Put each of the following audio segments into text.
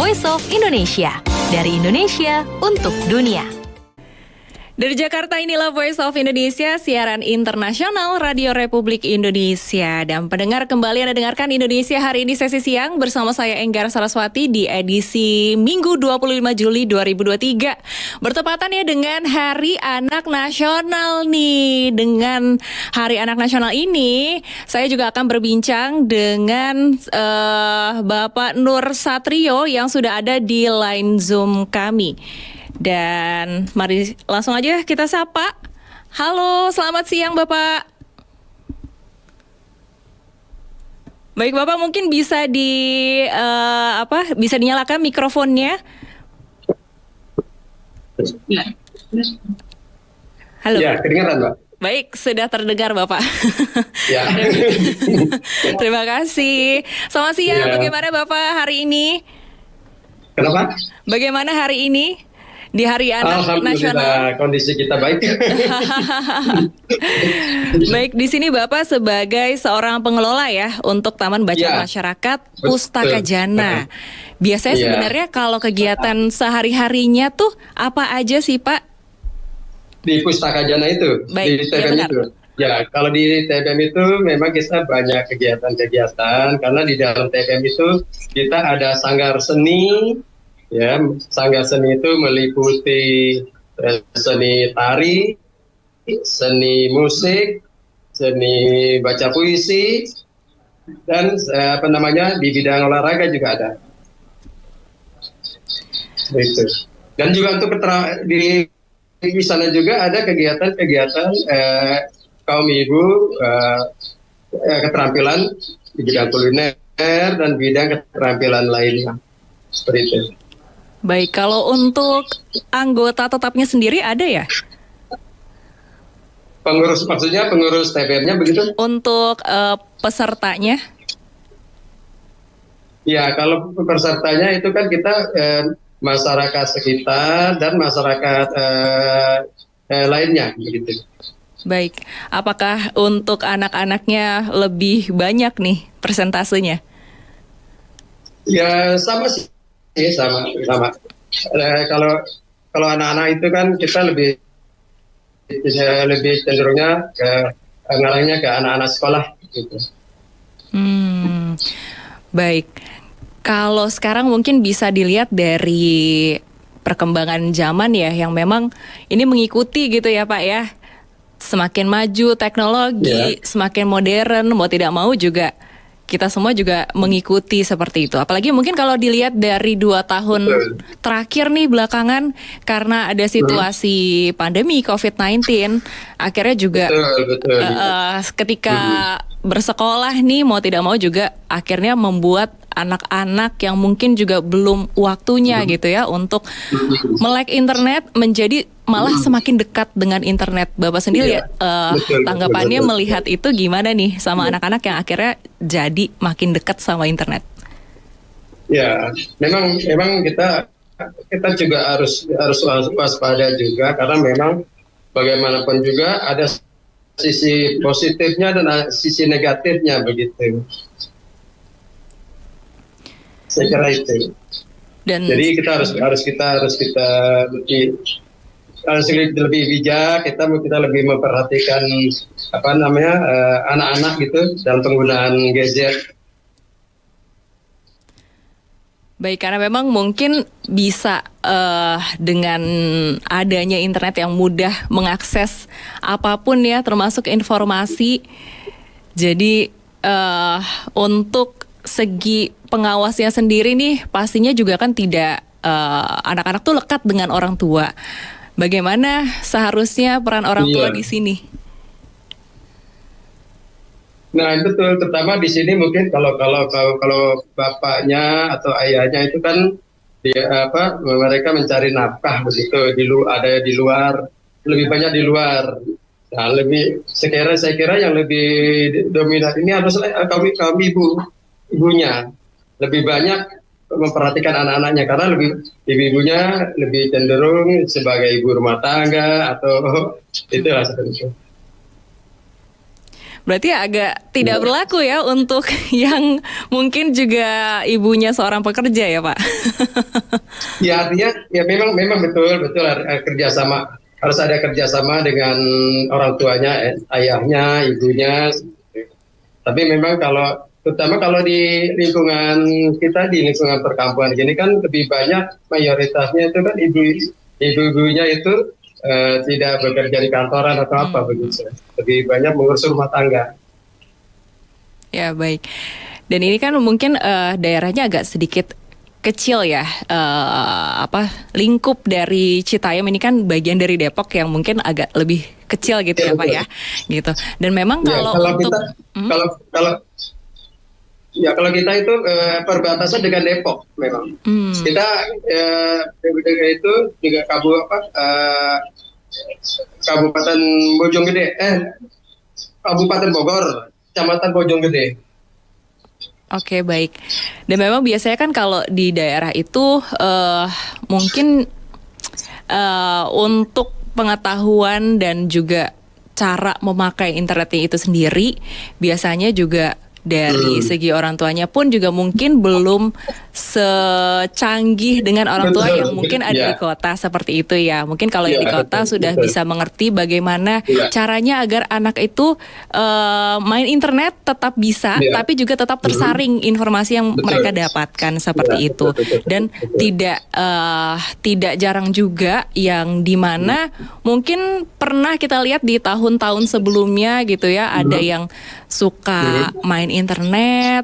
Voice of Indonesia. Dari Indonesia untuk dunia. Dari Jakarta, inilah Voice of Indonesia, siaran internasional Radio Republik Indonesia. Dan pendengar, kembali Anda dengarkan Indonesia Hari Ini sesi siang bersama saya Enggar Saraswati di edisi Minggu 25 Juli 2023. Bertepatan ya dengan Hari Anak Nasional nih. Dengan Hari Anak Nasional ini, saya juga akan berbincang dengan Bapak Nur Satrio yang sudah ada di line Zoom kami. Dan mari langsung aja kita sapa. Halo, selamat siang Bapak. Baik Bapak, mungkin bisa bisa dinyalakan mikrofonnya. Halo. Ya, kedengaran Mbak. Baik, sudah terdengar Bapak. Ya. Terima kasih. Selamat siang, Bagaimana Bapak hari ini? Kenapa? Bagaimana hari ini? Di Hari Anak Nasional. Kondisi kita baik. Baik, di sini Bapak sebagai seorang pengelola ya untuk Taman Bacaan Masyarakat Pustaka Jana. Biasanya sebenarnya kalau kegiatan sehari-harinya tuh apa aja sih Pak? Di Pustaka Jana itu, baik, di TBM itu. Ya, kalau di TBM itu memang kita banyak kegiatan-kegiatan karena di dalam TBM itu kita ada sanggar seni. Ya, sanggar seni itu meliputi seni tari, seni musik, seni baca puisi, dan di bidang olahraga juga ada. Itu. Dan juga untuk di sana juga ada kegiatan-kegiatan kaum ibu keterampilan di bidang kuliner dan bidang keterampilan lainnya. Seperti itu. Baik, kalau untuk anggota tetapnya sendiri ada ya? Maksudnya pengurus TBM-nya begitu? Untuk pesertanya? Ya, kalau pesertanya itu kan kita masyarakat sekitar dan masyarakat lainnya begitu. Baik, apakah untuk anak-anaknya lebih banyak nih persentasenya? Ya sama sih. Sama. Kalau anak-anak itu kan kita lebih cenderungnya ngarahnya ke anak-anak sekolah gitu. Baik. Kalau sekarang mungkin bisa dilihat dari perkembangan zaman ya, yang memang ini mengikuti gitu ya Pak ya. Semakin maju teknologi, semakin modern, mau tidak mau juga kita semua juga mengikuti seperti itu. Apalagi mungkin kalau dilihat dari 2 tahun terakhir nih belakangan, karena ada situasi pandemi COVID-19, akhirnya juga ketika bersekolah nih mau tidak mau juga akhirnya membuat anak-anak yang mungkin juga belum waktunya gitu ya untuk melek internet menjadi malah semakin dekat dengan internet. Bapak sendiri tanggapannya melihat itu gimana nih sama anak-anak yang akhirnya jadi makin dekat sama internet? Ya, memang kita juga harus waspada juga karena memang bagaimanapun juga ada sisi positifnya dan sisi negatifnya begitu. Saya kira itu. Jadi kita harus lebih bijak. Kita lebih memperhatikan anak-anak gitu dalam penggunaan gadget. Baik, karena memang mungkin bisa dengan adanya internet yang mudah mengakses apapun ya, termasuk informasi. Jadi untuk segi pengawasnya sendiri nih pastinya juga kan tidak anak-anak tuh lekat dengan orang tua. Bagaimana seharusnya peran orang tua di sini? Nah betul, terutama di sini mungkin kalau bapaknya atau ayahnya itu kan mereka mencari nafkah begitu, ada di luar, lebih banyak di luar. Nah saya kira yang lebih dominan ini haruslah kaum ibunya lebih banyak memperhatikan anak-anaknya karena ibunya lebih cenderung sebagai ibu rumah tangga atau itulah seperti itu. Berarti agak tidak berlaku ya untuk yang mungkin juga ibunya seorang pekerja ya Pak? Ya artinya ya memang betul kerjasama, harus ada kerjasama dengan orang tuanya, ayahnya, ibunya. Tapi memang terutama kalau di lingkungan kita, di lingkungan perkampungan gini kan lebih banyak mayoritasnya itu kan ibu-ibunya itu tidak bekerja di kantoran atau apa begitu. Lebih banyak mengurus rumah tangga. Ya baik. Dan ini kan mungkin daerahnya agak sedikit kecil ya, lingkup dari Citayam ini kan bagian dari Depok yang mungkin agak lebih kecil gitu ya Pak ya, gitu. Dan memang kalau untuk kalau kita itu perbatasan dengan Depok memang. Kita itu juga Kabupaten Bojonggede, Kabupaten Bogor, Kecamatan Bojonggede. Oke, baik. Dan memang biasanya kan kalau di daerah itu mungkin untuk pengetahuan dan juga cara memakai internetnya itu sendiri biasanya juga dari segi orang tuanya pun juga mungkin belum secanggih dengan orang tua yang mungkin ada di kota seperti itu ya. Mungkin kalau yang di kota sudah bisa mengerti bagaimana caranya agar anak itu main internet tetap bisa, tapi juga tetap tersaring informasi yang mereka dapatkan seperti itu. Dan tidak jarang juga yang dimana mungkin pernah kita lihat di tahun-tahun sebelumnya gitu ya, ada yang suka main internet,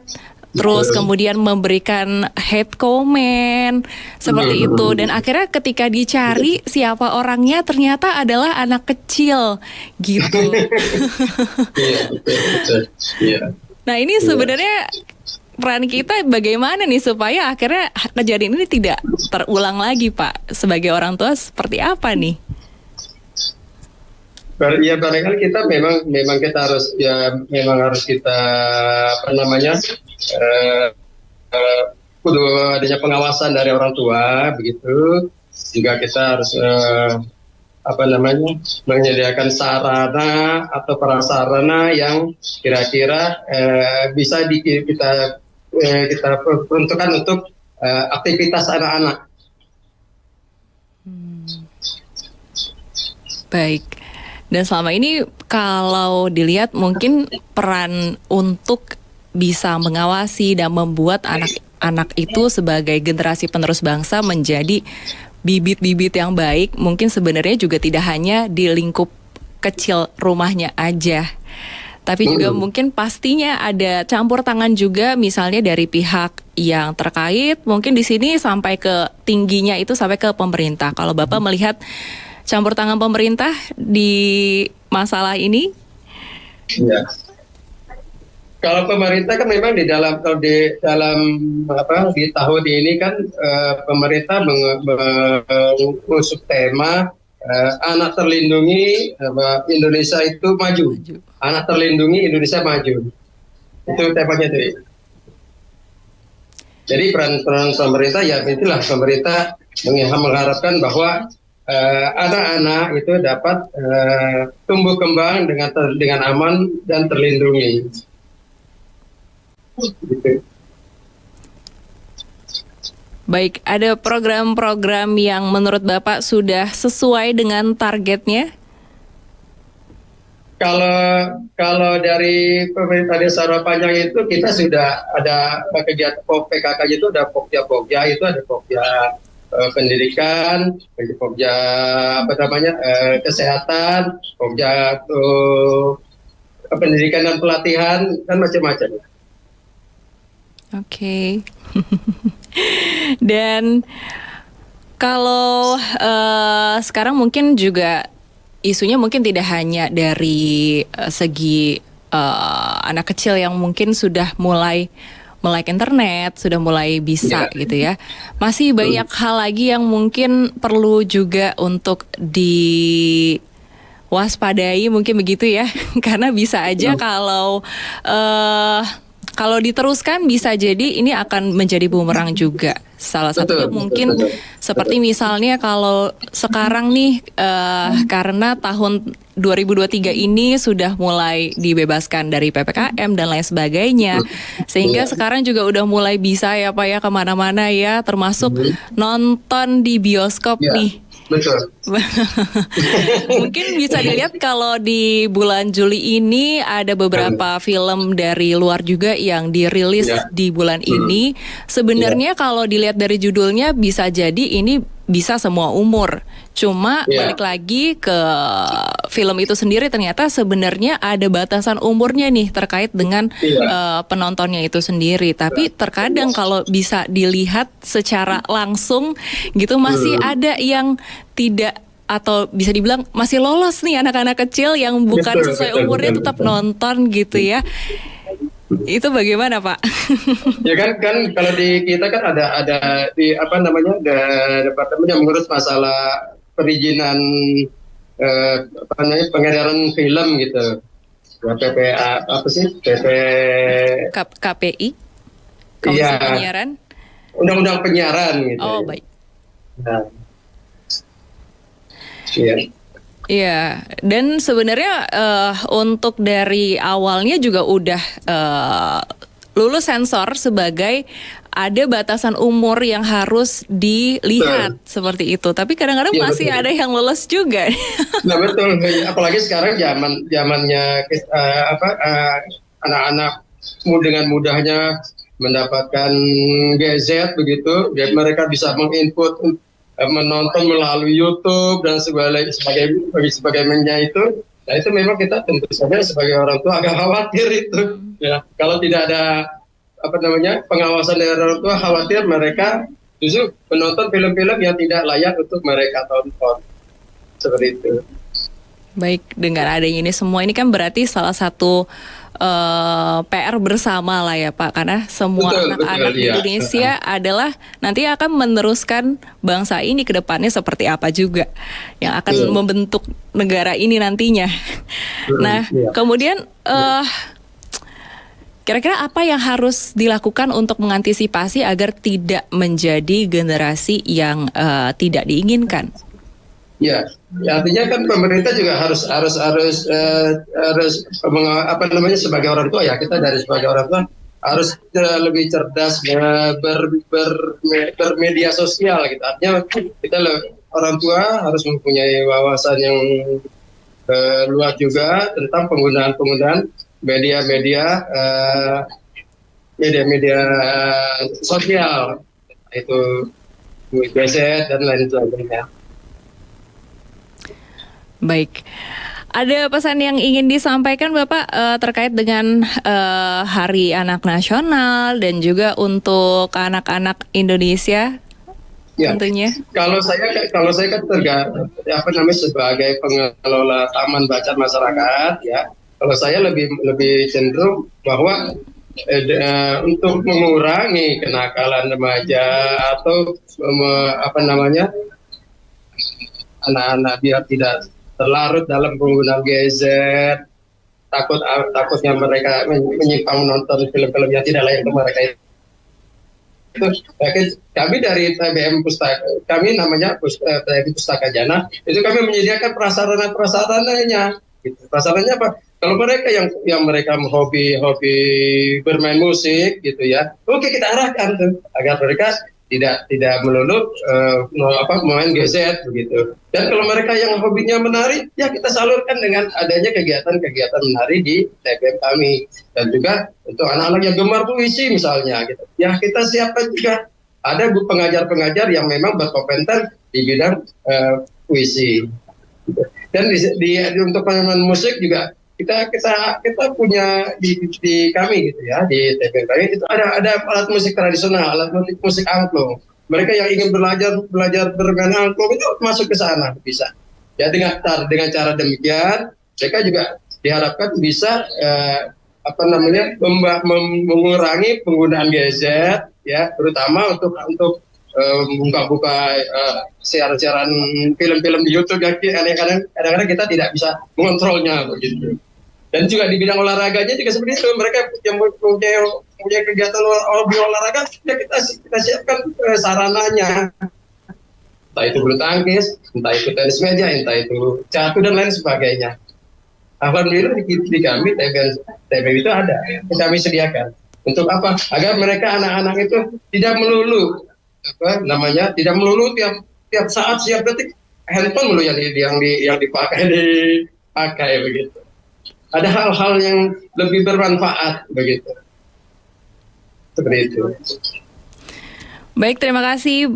terus kemudian memberikan hate comment seperti itu, dan akhirnya ketika dicari siapa orangnya ternyata adalah anak kecil gitu. Nah ini sebenarnya peran kita bagaimana nih supaya akhirnya kejadian ini tidak terulang lagi Pak, sebagai orang tua seperti apa nih? Ya barangkali kita memang kita harus kita kudu adanya pengawasan dari orang tua begitu. Juga kita harus menyediakan sarana atau prasarana yang kira-kira bisa kita peruntukkan untuk aktivitas anak-anak. Baik. Dan selama ini kalau dilihat mungkin peran untuk bisa mengawasi dan membuat anak-anak itu sebagai generasi penerus bangsa menjadi bibit-bibit yang baik, mungkin sebenarnya juga tidak hanya di lingkup kecil rumahnya aja. Tapi juga mungkin pastinya ada campur tangan juga misalnya dari pihak yang terkait, mungkin di sini sampai ke tingginya itu sampai ke pemerintah. Kalau Bapak melihat campur tangan pemerintah di masalah ini? Ya. Kalau pemerintah kan memang di tahun ini kan pemerintah mengusung tema anak terlindungi Indonesia itu maju. Anak terlindungi Indonesia maju. Itu temanya itu. Jadi peran pemerintah ya itulah, pemerintah mengharapkan bahwa anak-anak itu dapat tumbuh kembang dengan aman dan terlindungi. Gitu. Baik, ada program-program yang menurut Bapak sudah sesuai dengan targetnya? Kalau dari pemerintah Desa Rawapanjang itu kita sudah ada kegiatan PKK itu, ada pokja-pokja, itu ada pokja pendidikan, pokja kesehatan, pokja pendidikan dan pelatihan, kan macam-macam. Oke. Dan kalau sekarang mungkin juga isunya mungkin tidak hanya dari segi anak kecil yang mungkin sudah mulai melek internet, sudah mulai bisa gitu ya. Masih banyak hal lagi yang mungkin perlu juga untuk diwaspadai mungkin begitu ya. Karena bisa aja kalau kalau diteruskan bisa jadi ini akan menjadi bumerang juga. Salah satunya mungkin seperti misalnya kalau sekarang nih karena tahun 2023 ini sudah mulai dibebaskan dari PPKM dan lain sebagainya, sehingga sekarang juga udah mulai bisa ya Pak ya kemana-mana ya, termasuk nonton di bioskop nih. Betul. Mungkin bisa dilihat kalau di bulan Juli ini ada beberapa film dari luar juga yang dirilis di bulan ini. Sebenarnya kalau dilihat dari judulnya bisa jadi ini bisa semua umur. Cuma balik lagi ke film itu sendiri ternyata sebenarnya ada batasan umurnya nih terkait dengan penontonnya itu sendiri. Tapi terkadang kalau bisa dilihat secara langsung gitu masih ada yang tidak, atau bisa dibilang masih lolos nih anak-anak kecil yang bukan sesuai umurnya tetap nonton gitu ya. Itu bagaimana Pak? Ya kan kalau di kita kan ada di apa namanya ada departemen yang mengurus masalah perizinan apa namanya pengedaran film gitu. Ya, PPA apa sih? KPI? Komisi Penyiaran? Undang-undang penyiaran gitu. Oh, baik. Nah. Iya. Iya, dan sebenarnya untuk dari awalnya juga udah lulus sensor sebagai ada batasan umur yang harus dilihat seperti itu. Tapi kadang-kadang masih ada yang lolos juga. Nah betul, apalagi sekarang zamannya anak-anak dengan mudahnya mendapatkan gadget begitu, dan mereka bisa menginput menonton melalui YouTube dan sebagainya itu. Nah itu memang kita tentu saja sebagai orang tua agak khawatir itu. Ya, kalau tidak ada apa namanya pengawasan dari orang tua, khawatir mereka justru menonton film-film yang tidak layak untuk mereka tonton. Seperti itu. Baik, dengan adanya ini semua ini kan berarti salah satu PR bersama lah ya Pak, karena semua anak-anak di Indonesia adalah nanti akan meneruskan bangsa ini ke depannya seperti apa juga yang akan membentuk negara ini nantinya. Nah, kemudian kira-kira apa yang harus dilakukan untuk mengantisipasi agar tidak menjadi generasi yang tidak diinginkan? Ya, artinya kan pemerintah juga harus apa namanya sebagai orang tua ya, kita dari sebagai orang tua harus lebih cerdas bermedia sosial gitu. Artinya kita orang tua harus mempunyai wawasan yang luas juga tentang penggunaan media sosial, itu gadget dan lain sebagainya. Baik, ada pesan yang ingin disampaikan Bapak terkait dengan Hari Anak Nasional dan juga untuk anak-anak Indonesia tentunya? Kalau saya kan sebagai pengelola taman bacaan masyarakat ya, kalau saya lebih cenderung bahwa untuk mengurangi kenakalan remaja atau anak-anak biar tidak terlarut dalam penggunaan gadget, takutnya mereka menyimpang menonton film-film yang tidak layak untuk mereka itu. Kami dari TBM Pustaka, kami namanya TBM Pustaka Jana, itu kami menyediakan prasarananya. Prasarannya apa? Kalau mereka yang mereka hobi bermain musik gitu ya, oke kita arahkan tuh agar mereka tidak melulu main gadget begitu. Dan kalau mereka yang hobinya menari, ya kita salurkan dengan adanya kegiatan-kegiatan menari di TBM kami. Dan juga untuk anak-anak yang gemar puisi misalnya, gitu. Ya kita siapkan juga ada pengajar-pengajar yang memang berkompeten di bidang puisi. Gitu. Dan untuk pemain musik juga kita punya di kami gitu ya, di TBM kami itu ada alat musik tradisional, alat musik angklung. Mereka yang ingin belajar bermain angklung itu masuk ke sana bisa. Ya dengan cara demikian mereka juga diharapkan bisa mengurangi penggunaan gadget ya, terutama untuk buka siaran film-film di YouTube yang kadang-kadang kita tidak bisa mengontrolnya begitu. Dan juga di bidang olahraganya juga seperti itu. Mereka yang punya kegiatan hobi olahraga, ya kita siapkan sarananya. Entah itu bulu tangkis, entah itu tenis meja, entah itu catur dan lain sebagainya. Alhamdulillah di kami TPM itu ada, yang kami sediakan. Untuk apa? Agar mereka anak-anak itu tidak melulu tidak melulu tiap saat, setiap detik handphone melulu yang dipakai begitu. Ada hal-hal yang lebih bermanfaat begitu. Seperti itu. Baik, terima kasih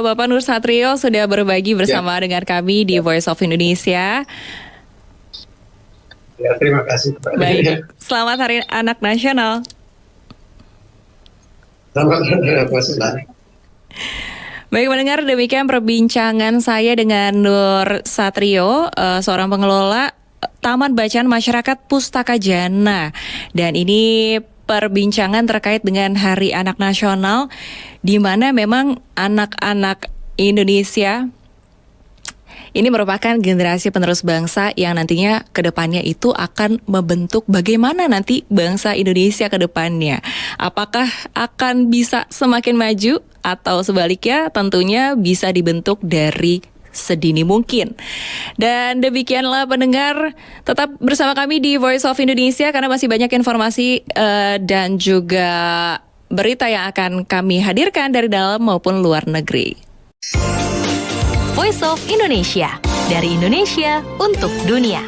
Bapak Nur Satrio sudah berbagi bersama dengan kami di Voice of Indonesia. Ya, terima kasih. Baik, selamat Hari Anak Nasional. Selamat Hari Nasional. Baik mendengar, demikian perbincangan saya dengan Nur Satrio, seorang pengelola Taman Bacaan Masyarakat Pustaka Jana. Dan ini perbincangan terkait dengan Hari Anak Nasional, di mana memang anak-anak Indonesia ini merupakan generasi penerus bangsa yang nantinya ke depannya itu akan membentuk bagaimana nanti bangsa Indonesia ke depannya. Apakah akan bisa semakin maju atau sebaliknya tentunya bisa dibentuk dari sedini mungkin. Dan demikianlah pendengar, tetap bersama kami di Voice of Indonesia karena masih banyak informasi dan juga berita yang akan kami hadirkan dari dalam maupun luar negeri. Voice of Indonesia, dari Indonesia untuk dunia.